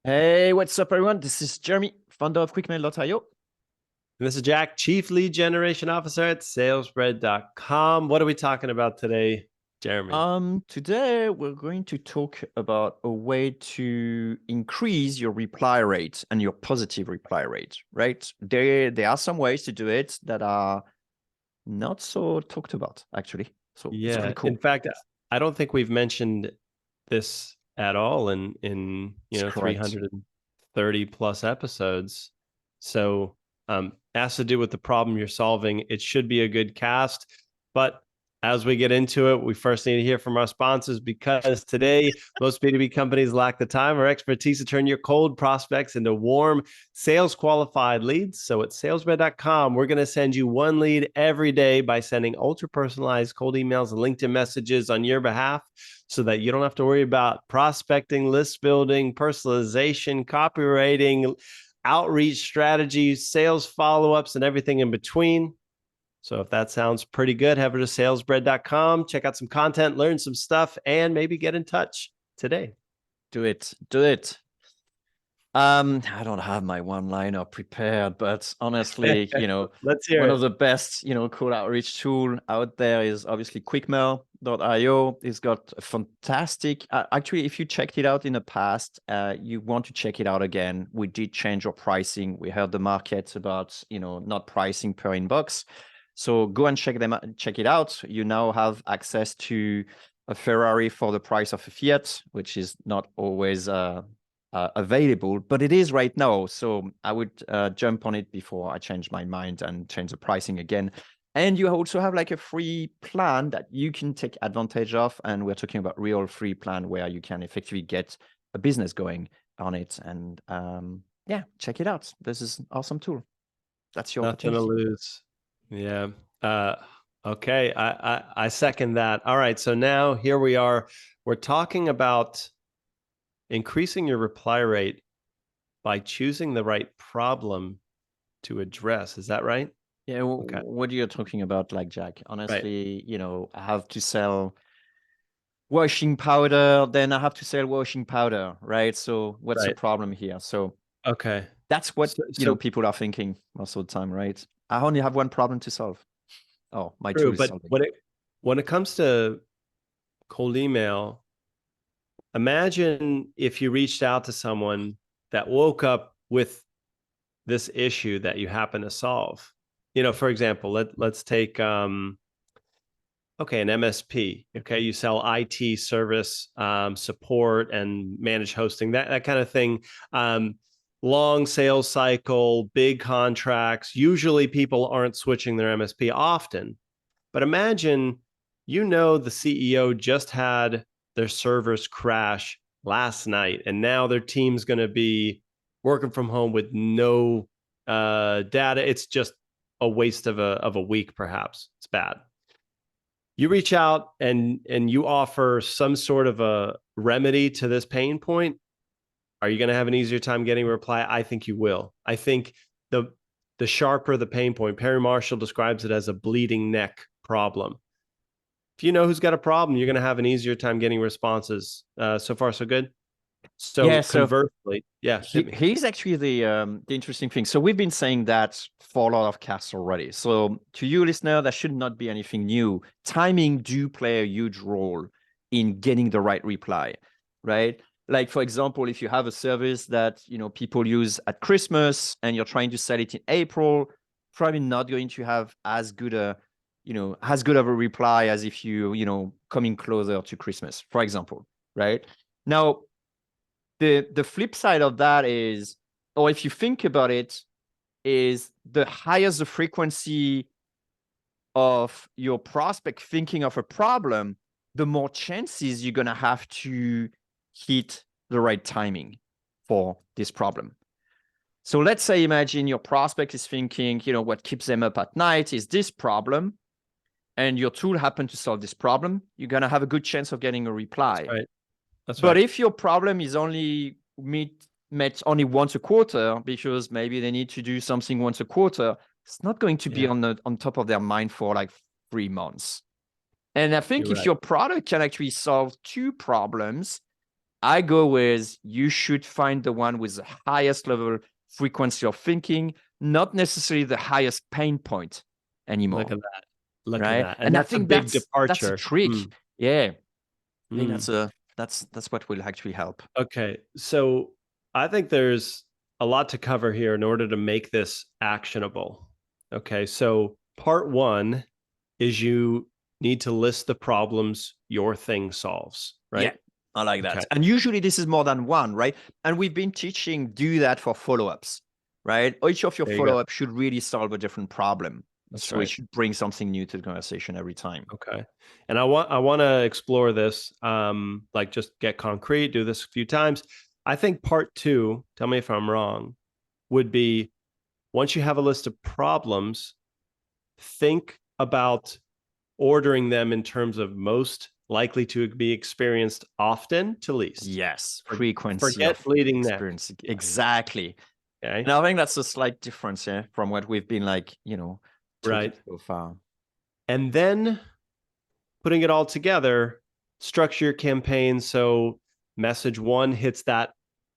Hey, what's up, everyone? This is Jeremy, founder of Quickmail.io. And this is Jack, Chief Lead Generation Officer at salesbread.com. What are we talking about today, Jeremy? Today we're going to talk about a way to increase your reply rate and your positive reply rate, right? There are some ways to do it that are not so talked about, actually. So it's Yeah. pretty In cool. fact, I don't think we've mentioned this at all in It's correct. 330 plus episodes. So has to do with the problem you're solving. It should be a good cast. But as we get into it, we first need to hear from our sponsors because today most B2B companies lack the time or expertise to turn your cold prospects into warm sales qualified leads. So at salesbread.com, we're going to send you one lead every day by sending ultra personalized cold emails and LinkedIn messages on your behalf so that you don't have to worry about prospecting, list building, personalization, copywriting, outreach strategies, sales follow-ups, and everything in between. So if that sounds pretty good, head over to salesbread.com, check out some content, learn some stuff, and maybe get in touch today. Do it. Do it. I don't have my one-liner prepared, but honestly, Let's hear one it. of the best, cool outreach tool out there is obviously Quickmail.io. It's got a fantastic, actually, if you checked it out in the past, you want to check it out again. We did change our pricing. We heard the market about, not pricing per inbox. So go and check it out. You now have access to a Ferrari for the price of a Fiat, which is not always available, but it is right now. So I would jump on it before I change my mind and change the pricing again. And you also have like a free plan that you can take advantage of. And we're talking about real free plan where you can effectively get a business going on it. And yeah, check it out. This is an awesome tool. That's your Nothing to opportunity. lose. Yeah. Uh, okay. I second that. All right. So now here we are. We're talking about increasing your reply rate by choosing the right problem to address. Is that right? Yeah, Okay. what are you talking about, like Jack? Right. Honestly, I have to sell washing powder, then I have to sell washing powder, right? So what's the Right. problem here? So Okay. that's what, So people are thinking most of the time, right? I only have one problem to solve. Oh, my true. tool is But solving. when it comes to cold email, imagine if you reached out to someone that woke up with this issue that you happen to solve. For example, let's take okay, an MSP. Okay, you sell IT service, support, and managed hosting, that kind of thing. Long sales cycle, big contracts. Usually, people aren't switching their MSP often. But imagine, the CEO just had their servers crash last night, and now their team's going to be working from home with no data. It's just a waste of a week, perhaps. It's bad. You reach out and you offer some sort of a remedy to this pain point. Are you going to have an easier time getting a reply? I think you will. I think the the sharper the pain point, Perry Marshall describes it as a bleeding neck problem. If you know who's got a problem, you're going to have an easier time getting responses. So far, so good. So Yeah, so conversely, yeah, hit me. here's actually the interesting thing. So we've been saying that for a lot of casts already. So to you, listener, that should not be anything new. Timing do play a huge role in getting the right reply, right? Like for example, if you have a service that people use at Christmas and you're trying to sell it in April, probably not going to have as good of a reply as if coming closer to Christmas, for example, right? Now, the flip side of that is, or if you think about it, is the higher the frequency of your prospect thinking of a problem, the more chances you're going to have to hit the right timing for this problem. So let's say, imagine your prospect is thinking, what keeps them up at night is this problem, and your tool happened to solve this problem, you're going to have a good chance of getting a That's reply. right. That's But right. if your problem is only met only once a quarter because maybe they need to do something once a quarter, it's not going to be Yeah, on top of their mind for like 3 months. And I think you're if right. your product can actually solve two problems, I go with you should find the one with the highest level frequency of thinking, not necessarily the highest pain point anymore. Look at that. Look at Right. that. And And I that's a think big that's a departure. trick. Mm, Yeah. I think mm. that's what will actually help. Okay. So I think there's a lot to cover here in order to make this actionable. Okay. So part one is you need to list the problems your thing solves, Yeah. right? I like Okay. that. And usually this is more than one, right? And we've been teaching do that for follow-ups, right? Each of your There you go. follow-ups should really solve a different problem. That's So it right. should bring something new to the conversation every time. Okay. And I want to explore this, like just get concrete, do this a few times. I think part two, tell me if I'm wrong, would be once you have a list of problems, think about ordering them in terms of most likely to be experienced often to least. Yes. Frequency Forget of bleeding neck. experience. Yeah. Exactly. Okay. And I think that's a slight difference, yeah, from what we've been like, talking Right. so far. And then putting it all together, structure your campaign so message one hits that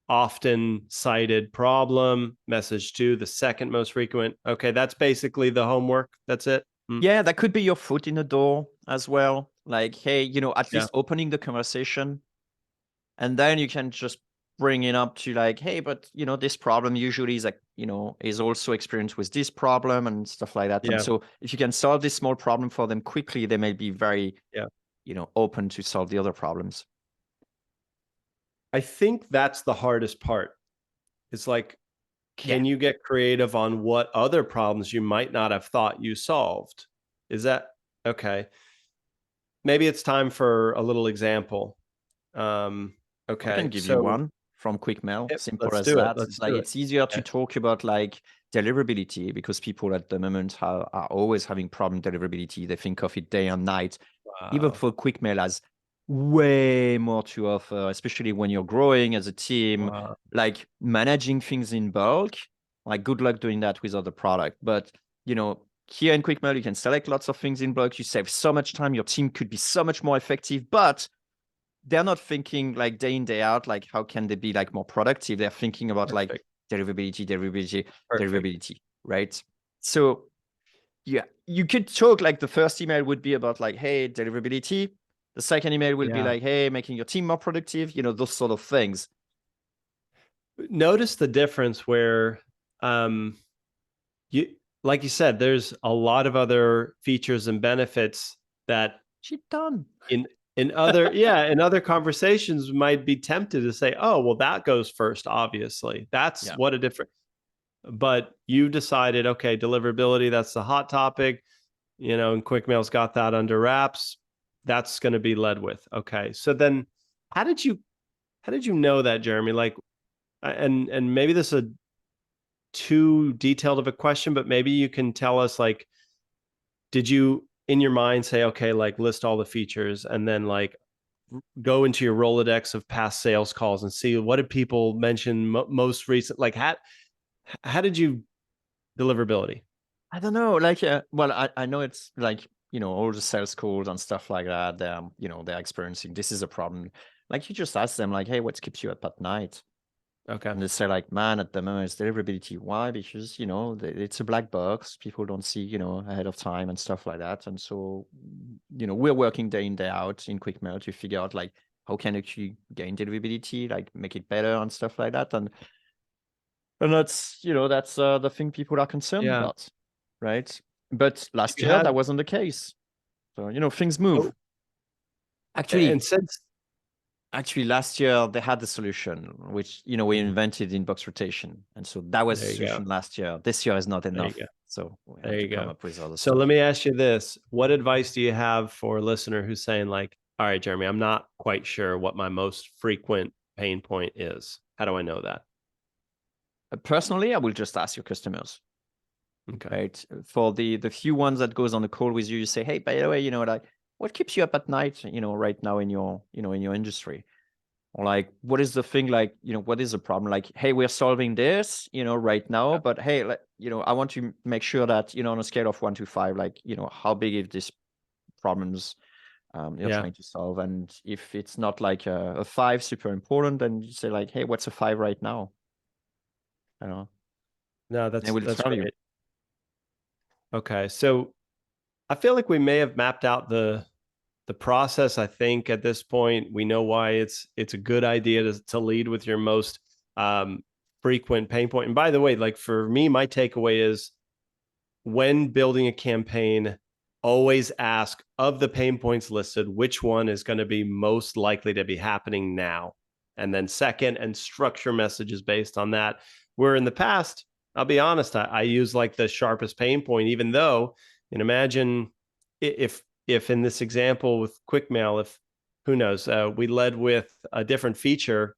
often cited problem, message two, the second most frequent. Okay, that's basically the homework. That's it. Yeah, that could be your foot in the door as well. Like, hey, at Yeah. least opening the conversation. And then you can just bring it up to like, hey, but this problem usually is like, is also experienced with this problem and stuff like that. And Yeah. so if you can solve this small problem for them quickly, they may be very, Yeah. open to solve the other problems. I think that's the hardest part. It's like, can you get creative on what other problems you might not have thought you solved? Is that okay? Maybe it's time for a little example. I can Okay, give you so one from Quickmail. Simple let's as do it. that. Let's It's like do it. it's easier to Okay. talk about like deliverability because people at the moment are always having problem deliverability. They think of it day and night. Even Wow. for Quickmail has way more to offer, especially when you're growing as a team, Wow. like managing things in bulk. Like good luck doing that with other product. But here in Quickmail, you can select lots of things in bulk. You save so much time. Your team could be so much more effective, but they're not thinking like day in, day out, like how can they be like more productive? They're thinking about like Perfect. Perfect. deliverability, right? So yeah, you could talk like the first email would be about like, hey, deliverability. The second email will be Yeah. like, hey, making your team more productive, those sort of things. Notice the difference where you like you said, there's a lot of other features and benefits that Shit done. in other in other conversations might be tempted to say, oh, well, that goes first, obviously. That's Yeah. what a different, but you decided, okay, deliverability, that's the hot topic, and Quickmail's got that under wraps. That's going to be led with. Okay. So then how did you know that, Jeremy? Like, and maybe this is a too detailed of a question, but maybe you can tell us, like, did you in your mind say, okay, like list all the features and then like go into your Rolodex of past sales calls and see what did people mention most recent? Like how did you deliverability? I don't know. Like, well, I know it's like, all the sales calls and stuff like that. They're experiencing this is a problem. Like, you just ask them, like, hey, what keeps you up at night? Okay. And they say, like, man, at the moment, it's deliverability. Why? Because, it's a black box. People don't see, ahead of time and stuff like that. And so, we're working day in, day out in Quickmail to figure out, like, how can actually gain deliverability, like, make it better and stuff like that. And that's, that's the thing people are concerned Yeah. about, right? But last You year, had that wasn't the case. So, things move. oh, Actually, and since last year they had the solution, which we invented inbox rotation, and so that was the there you go. solution last year. This year is not There you enough, go. so we There have to you come go. up with other So stuff. let me ask you this. What advice do you have for a listener who's saying, like, all right, Jeremy, I'm not quite sure what my most frequent pain point is. How do I know that? Personally, I will just ask your customers, Okay. right? For the few ones that goes on the call with you, you say, hey, by the way, like, what keeps you up at night, right now in your in your industry? Or like, what is the thing, like, what is the problem? Like, hey, we're solving this, right now, but hey, I want to make sure that, on a scale of 1 to 5, like, how big is this problems you're Yeah. trying to solve. And if it's not like a 5 super important, then you say like, hey, what's a 5 right now? I don't know. No, And we'll that's tell you. great. Okay. So I feel like we may have mapped out the process. I think at this point we know why it's a good idea to lead with your most frequent pain point. And by the way, like for me, my takeaway is when building a campaign, always ask of the pain points listed, which one is going to be most likely to be happening now? And then second, and structure messages based on that. Where in the past, I'll be honest, I use like the sharpest pain point, even though, and imagine if in this example with Quickmail, if who knows, we led with a different feature.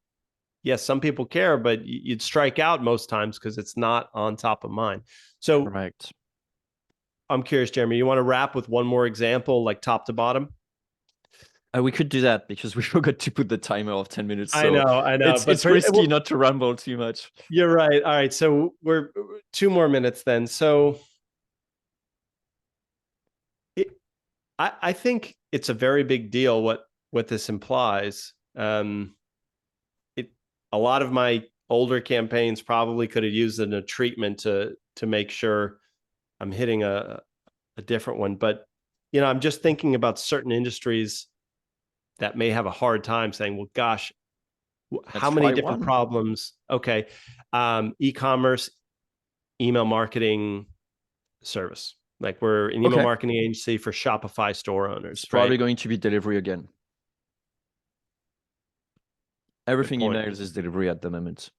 Yes, some people care, but you'd strike out most times because it's not on top of mind. So Correct. I'm curious, Jeremy, you want to wrap with one more example, like top to bottom? We could do that because we forgot to put the timer of 10 minutes. So I know, but it's risky not to ramble too much. you're right. All right, so we're 2 more minutes then. So it, I think it's a very big deal what this implies. It a lot of my older campaigns probably could have used a treatment to make sure I'm hitting a different one. But I'm just thinking about certain industries that may have a hard time saying, well, gosh, Let's how many try different one. problems? Okay. E-commerce, email marketing service. Like we're an email Okay. marketing agency for Shopify store owners, It's right? probably going to be delivery again. Good Everything point. emails is delivery at the moment.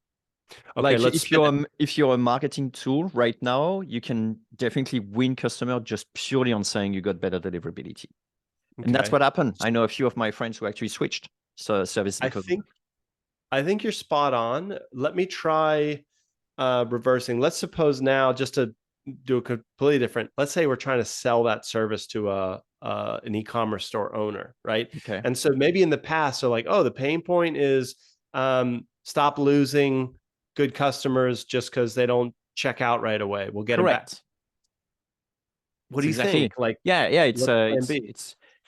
Okay, Like let's spin it. if you're a marketing tool right now, you can definitely win customer just purely on saying you got better deliverability. And that's Okay. what happened. I know a few of my friends who actually switched service I because of think I think you're spot on. Let me try reversing. Let's suppose now, just to do a completely different. Let's say we're trying to sell that service to an e-commerce store owner, right? that. Okay. And so maybe in the past, they're like, oh, the pain point is stop losing good customers just because they don't check out right away. We'll get them back. Correct. What It's do you think? exactly. Like, Yeah. It's what's a plan B?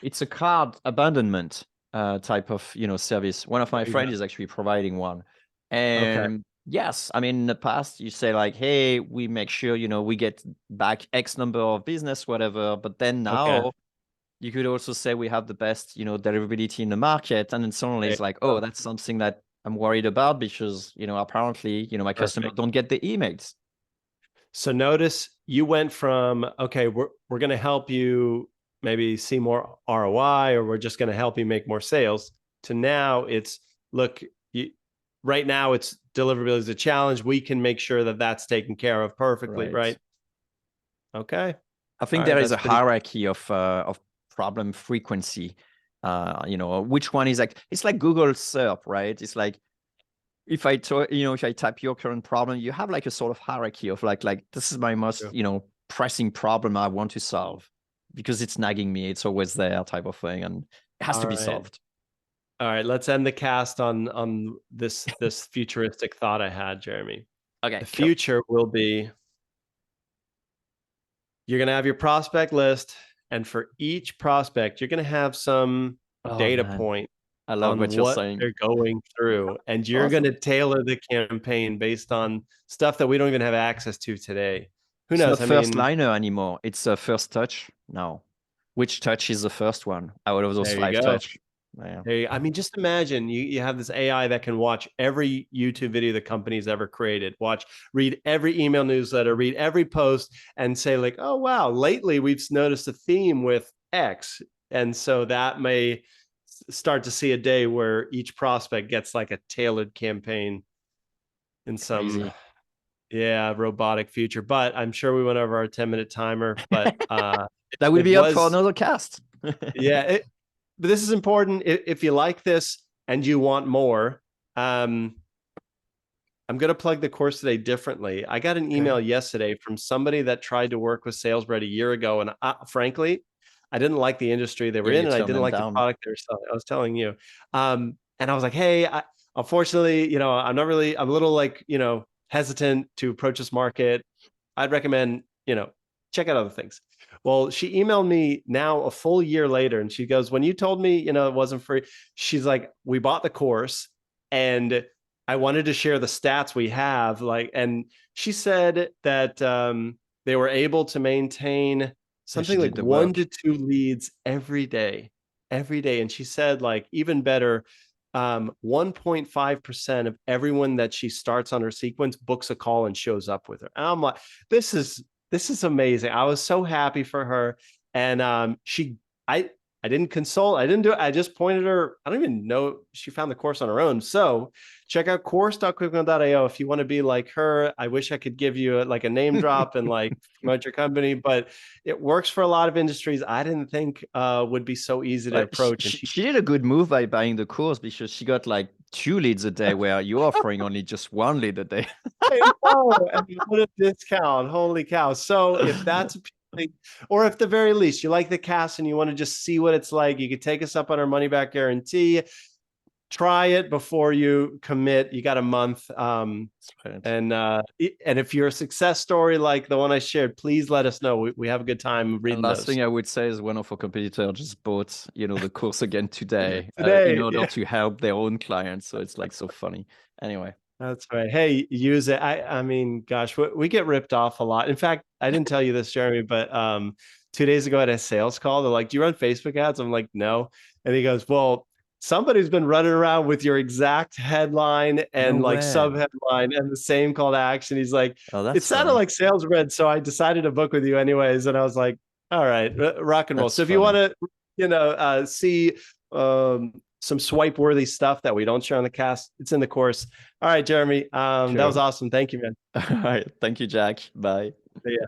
it's a card abandonment type of service. One of my There you friends go. is actually providing one. Okay. And yes, I mean in the past you say like, hey, we make sure we get back X number of business, whatever. But then Okay. now you could also say we have the best deliverability in the market, and then suddenly There you it's like, go. oh, that's something that I'm worried about because apparently my customer Perfect. don't get the emails. So notice you went from, okay, we're going to help you maybe see more ROI, or we're just going to help you make more sales, to now it's, look, right now it's deliverability is a challenge. We can make sure that that's taken care of perfectly, Right. right? Okay. I All think right. there is That's a pretty. hierarchy of problem frequency. Which one is like it's like Google SERP, right? It's like if if I type your current problem, you have like a sort of hierarchy of like this is my most pressing problem I want to solve because it's nagging me. It's always there type of thing, and it has All to be right. solved. All right. Let's end the cast on this futuristic thought I had, Jeremy. Okay, The cool. future will be, you're going to have your prospect list, and for each prospect, you're going to have some Oh data man, point I love on what you're what saying. they're going through, and you're going to Awesome. tailor the campaign based on stuff that we don't even have access to today. Who It's knows? not I first mean, liner anymore. It's a first touch now. Which touch is the first one out of those there you 5 go. touch? Yeah. I mean, just imagine you have this AI that can watch every YouTube video the company's ever created, read every email newsletter, read every post, and say like, oh wow, lately we've noticed a theme with X, and so that may start to see a day where each prospect gets like a tailored campaign in some Crazy. robotic future. But I'm sure we went over our 10-minute timer, but That will it be up for was, another cast. yeah, but this is important. If you like this and you want more, I'm going to plug the course today differently. I got an Okay. email yesterday from somebody that tried to work with SalesBread a year ago, and frankly, I didn't like the industry they were Yeah, in, you and I turn didn't them like the down. product they were selling. I was telling you, and I was like, hey, unfortunately, I'm not really. I'm a little like hesitant to approach this market. I'd recommend check out other things. Well, she emailed me now a full year later, and she goes, "When you told me, you know, it wasn't free," she's like, "We bought the course, and I wanted to share the stats we have." Like, and she said that they were able to maintain Yeah, she something like did the 1 to 2 leads every day. And she said, like, even better, 1.5% of everyone that she starts on her sequence books a call and shows up with her. And I'm like, this is amazing. I was so happy for her. And I didn't consult, I didn't do it. I just pointed her. I don't even know, she found the course on her own. So check out course.quickmail.io if you want to be like her. I wish I could give you like a name drop and like promote your company, but it works for a lot of industries. I didn't think would be so easy to approach. And She did a good move by buying the course because she got like 2 leads a day where you're offering only just 1 lead a day. I know, and what a discount. Holy cow. So if that's appealing, or if at the very least you like the cast and you want to just see what it's like, you could take us up on our money back guarantee. Try it before you commit. You got a month. Right. And if you're a success story like the one I shared, please let us know. We have a good time And reading last those. thing I would say is one of our competitors just bought, the course again today, in Today, order yeah. to help their own clients. So it's like so funny. Anyway, That's right. Hey, use it. I mean, gosh, we get ripped off a lot. In fact, I didn't tell you this, Jeremy, but 2 days ago I had a sales call. They're like, "Do you run Facebook ads?" I'm like, "No." And he goes, "Well, somebody's been running around with your exact headline no and like way. sub headline and the same call to action." He's like, Oh, "It that's sounded funny. like sales red, so I decided to book with you anyways." And I was like, "All right, rock and roll." That's So if you want funny. to, see some swipe worthy stuff that we don't share on the cast, it's in the course. All right, Jeremy. That was Sure. awesome. Thank you, man. All right. Thank you, Jack. Bye. See ya.